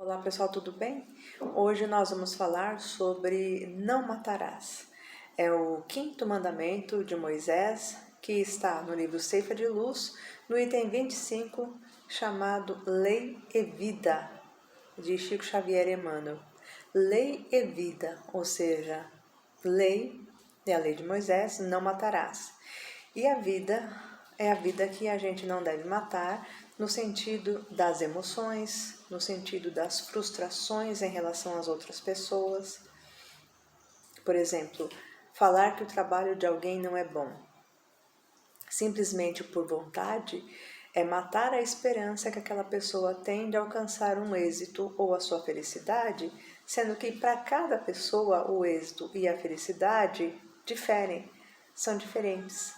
Olá pessoal, tudo bem? Hoje nós vamos falar sobre não matarás. É o quinto mandamento de Moisés, que está no livro Ceifa de Luz, no item 25, chamado Lei e Vida, de Chico Xavier Emmanuel. Lei e vida, ou seja, lei é a lei de Moisés, não matarás. E a vida é a vida que a gente não deve matar, no sentido das emoções, no sentido das frustrações em relação às outras pessoas. Por exemplo, falar que o trabalho de alguém não é bom, simplesmente por vontade, é matar a esperança que aquela pessoa tem de alcançar um êxito ou a sua felicidade, sendo que para cada pessoa o êxito e a felicidade diferem, são diferentes.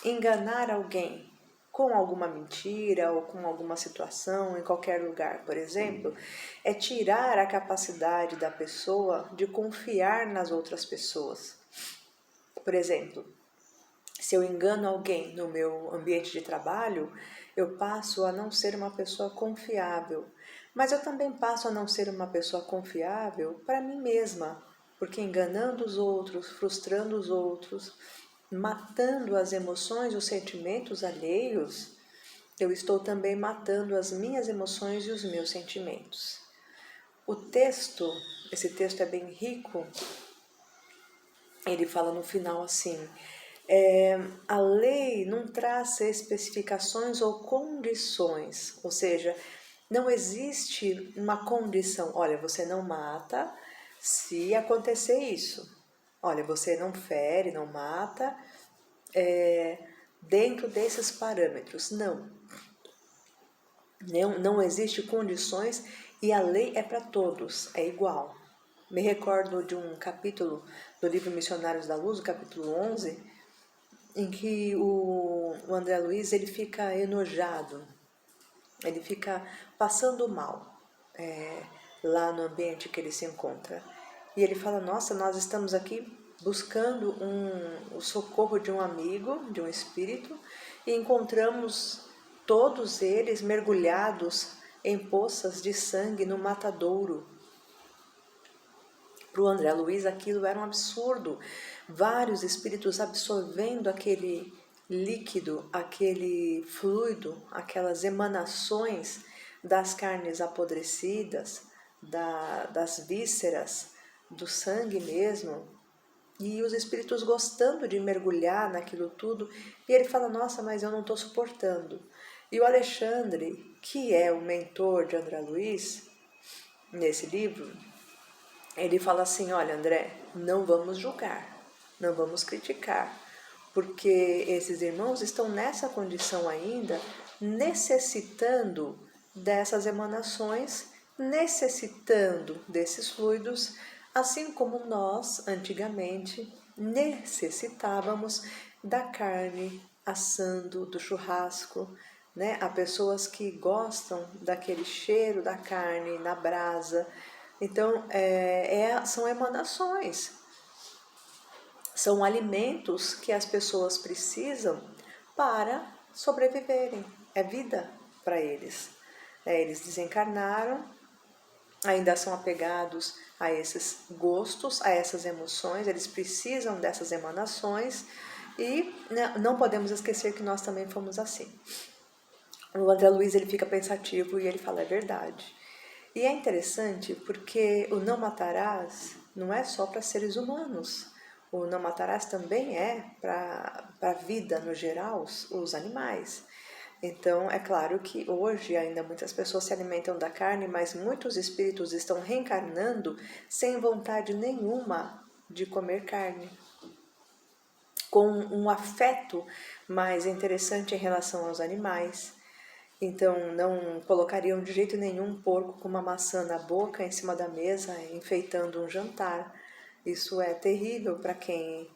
Enganar alguém com alguma mentira ou com alguma situação em qualquer lugar, por exemplo, é tirar a capacidade da pessoa de confiar nas outras pessoas. Por exemplo, se eu engano alguém no meu ambiente de trabalho, eu passo a não ser uma pessoa confiável. Mas eu também passo a não ser uma pessoa confiável para mim mesma, porque enganando os outros, frustrando os outros, matando as emoções e os sentimentos alheios, eu estou também matando as minhas emoções e os meus sentimentos. O texto, esse texto é bem rico, ele fala no final assim: a lei não traz especificações ou condições, ou seja, não existe uma condição, olha, você não mata se acontecer isso, olha, você não fere, não mata, dentro desses parâmetros. Não existe condições e a lei é para todos, é igual. Me recordo de um capítulo do livro Missionários da Luz, o capítulo 11, em que o André Luiz ele fica enojado, ele fica passando mal lá no ambiente que ele se encontra. E ele fala, nossa, nós estamos aqui buscando o socorro de um amigo, de um espírito, e encontramos todos eles mergulhados em poças de sangue no matadouro. Para o André Luiz aquilo era um absurdo, vários espíritos absorvendo aquele líquido, aquele fluido, aquelas emanações das carnes apodrecidas, das vísceras, do sangue mesmo, e os espíritos gostando de mergulhar naquilo tudo, e ele fala, nossa, mas eu não estou suportando. E o Alexandre, que é o mentor de André Luiz, nesse livro, ele fala assim, olha André, não vamos julgar, não vamos criticar, porque esses irmãos estão nessa condição ainda, necessitando dessas emanações, necessitando desses fluidos, assim como nós, antigamente, necessitávamos da carne assando, do churrasco, né? Há pessoas que gostam daquele cheiro da carne na brasa. Então, são emanações, são alimentos que as pessoas precisam para sobreviverem, é vida para eles. Eles desencarnaram, ainda são apegados a esses gostos, a essas emoções, eles precisam dessas emanações e não podemos esquecer que nós também fomos assim. O André Luiz ele fica pensativo e ele fala, é verdade. E é interessante porque o não matarás não é só para seres humanos. O não matarás também é para a vida no geral, os animais. Então, é claro que hoje ainda muitas pessoas se alimentam da carne, mas muitos espíritos estão reencarnando sem vontade nenhuma de comer carne, com um afeto mais interessante em relação aos animais. Então, não colocariam de jeito nenhum um porco com uma maçã na boca em cima da mesa, enfeitando um jantar. Isso é terrível para quem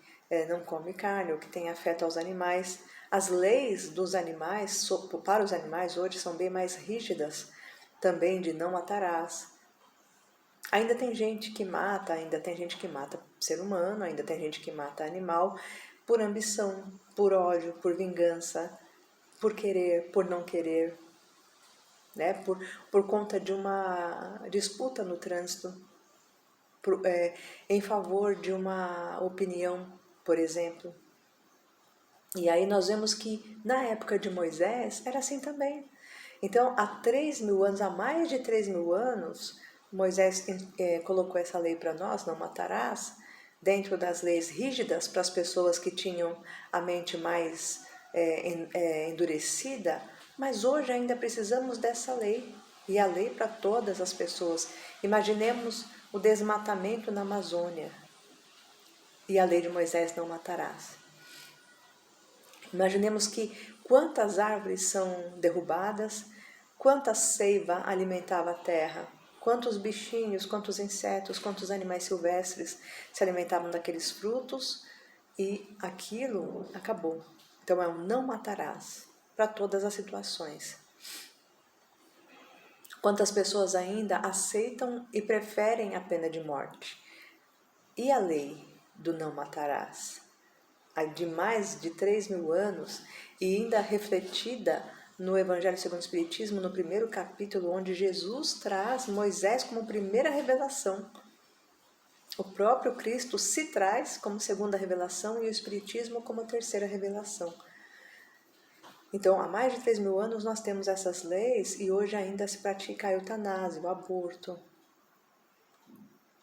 não come carne ou que tem afeto aos animais. As leis dos animais, para os animais hoje, são bem mais rígidas, também de não matarás. Ainda tem gente que mata, ainda tem gente que mata ser humano, ainda tem gente que mata animal por ambição, por ódio, por vingança, por querer, por não querer. né, por conta de uma disputa no trânsito, em favor de uma opinião, por exemplo. E aí nós vemos que na época de Moisés era assim também. Então, há 3.000 anos, há mais de 3.000 anos, Moisés colocou essa lei para nós, não matarás, dentro das leis rígidas para as pessoas que tinham a mente mais endurecida, mas hoje ainda precisamos dessa lei, e a lei para todas as pessoas. Imaginemos o desmatamento na Amazônia, e a lei de Moisés não matarás. Imaginemos que quantas árvores são derrubadas, quanta seiva alimentava a terra, quantos bichinhos, quantos insetos, quantos animais silvestres se alimentavam daqueles frutos, e aquilo acabou. Então é um não matarás para todas as situações. Quantas pessoas ainda aceitam e preferem a pena de morte? E a lei do não matarás? De mais de 3.000 anos e ainda refletida no Evangelho segundo o Espiritismo, no primeiro capítulo, onde Jesus traz Moisés como primeira revelação. O próprio Cristo se traz como segunda revelação e o Espiritismo como terceira revelação. Então, há mais de 3.000 anos nós temos essas leis e hoje ainda se pratica a eutanásia, o aborto.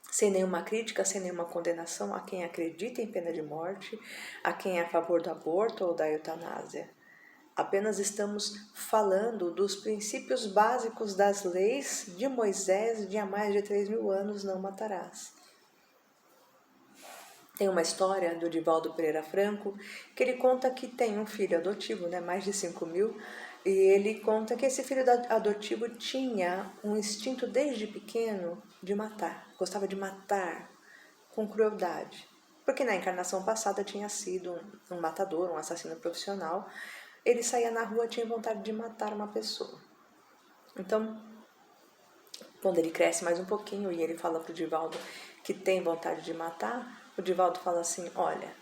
Sem nenhuma crítica, sem nenhuma condenação a quem acredita em pena de morte, a quem é a favor do aborto ou da eutanásia. Apenas estamos falando dos princípios básicos das leis de Moisés de há mais de 3.000 anos, não matarás. Tem uma história do Divaldo Pereira Franco, que ele conta que tem um filho adotivo, né, mais de 5.000, e ele conta que esse filho adotivo tinha um instinto desde pequeno de matar, gostava de matar com crueldade, porque na encarnação passada tinha sido um matador, um assassino profissional. Ele saía na rua, tinha vontade de matar uma pessoa. Então, quando ele cresce mais um pouquinho e ele fala para o Divaldo que tem vontade de matar, o Divaldo fala assim, olha,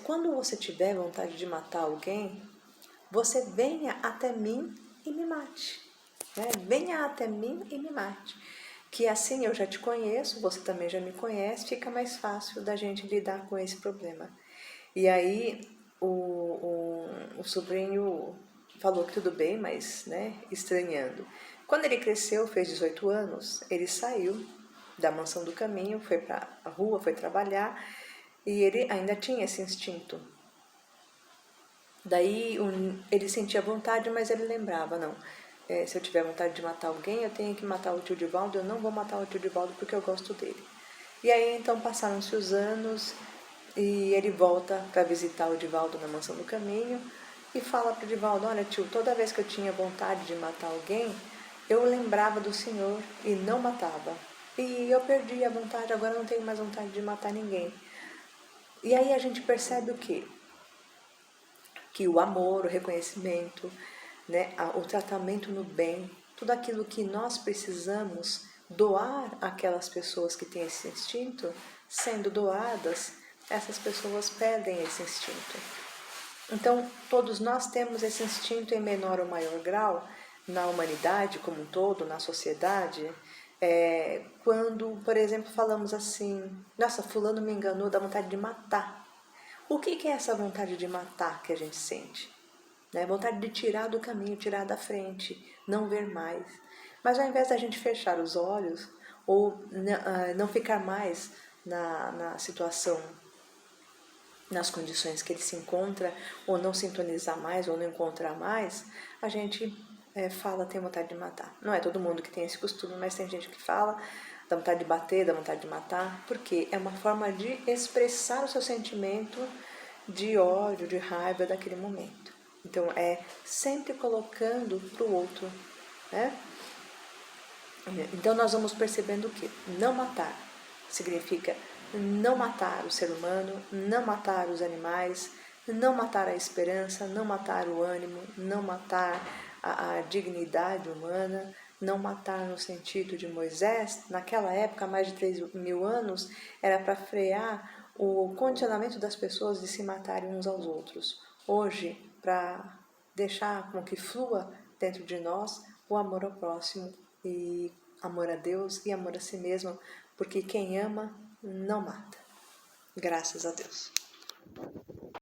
quando você tiver vontade de matar alguém, você venha até mim e me mate. Né? Venha até mim e me mate. Que assim eu já te conheço, você também já me conhece, fica mais fácil da gente lidar com esse problema. E aí o sobrinho falou que tudo bem, mas né, estranhando. Quando ele cresceu, fez 18 anos, ele saiu da mansão do caminho, foi para a rua, foi trabalhar, e ele ainda tinha esse instinto. Daí ele sentia vontade, mas ele lembrava, não, se eu tiver vontade de matar alguém, eu tenho que matar o tio Divaldo, eu não vou matar o tio Divaldo porque eu gosto dele. E aí então passaram-se os anos e ele volta para visitar o Divaldo na mansão do caminho e fala para o Divaldo, olha tio, toda vez que eu tinha vontade de matar alguém, eu lembrava do Senhor e não matava. E eu perdi a vontade, agora não tenho mais vontade de matar ninguém. E aí a gente percebe o quê? Que o amor, o reconhecimento, né, o tratamento no bem, tudo aquilo que nós precisamos doar àquelas pessoas que têm esse instinto, sendo doadas, essas pessoas perdem esse instinto. Então, todos nós temos esse instinto em menor ou maior grau, na humanidade como um todo, na sociedade, quando, por exemplo, falamos assim, nossa, fulano me enganou, dá vontade de matar. O que é essa vontade de matar que a gente sente? Né? Vontade de tirar do caminho, tirar da frente, não ver mais. Mas ao invés da gente fechar os olhos ou não ficar mais na situação, nas condições que ele se encontra, ou não sintonizar mais, ou não encontrar mais, a gente fala, tem vontade de matar. Não é todo mundo que tem esse costume, mas tem gente que fala, dá vontade de bater, dá vontade de matar, porque é uma forma de expressar o seu sentimento de ódio, de raiva daquele momento. Então, é sempre colocando para o outro, né? Então, nós vamos percebendo que não matar significa não matar o ser humano, não matar os animais, não matar a esperança, não matar o ânimo, não matar a dignidade humana, não matar no sentido de Moisés. Naquela época, há mais de 3.000 anos, era para frear o condicionamento das pessoas de se matarem uns aos outros. Hoje, para deixar com que flua dentro de nós o amor ao próximo e amor a Deus e amor a si mesmo, porque quem ama não mata. Graças a Deus.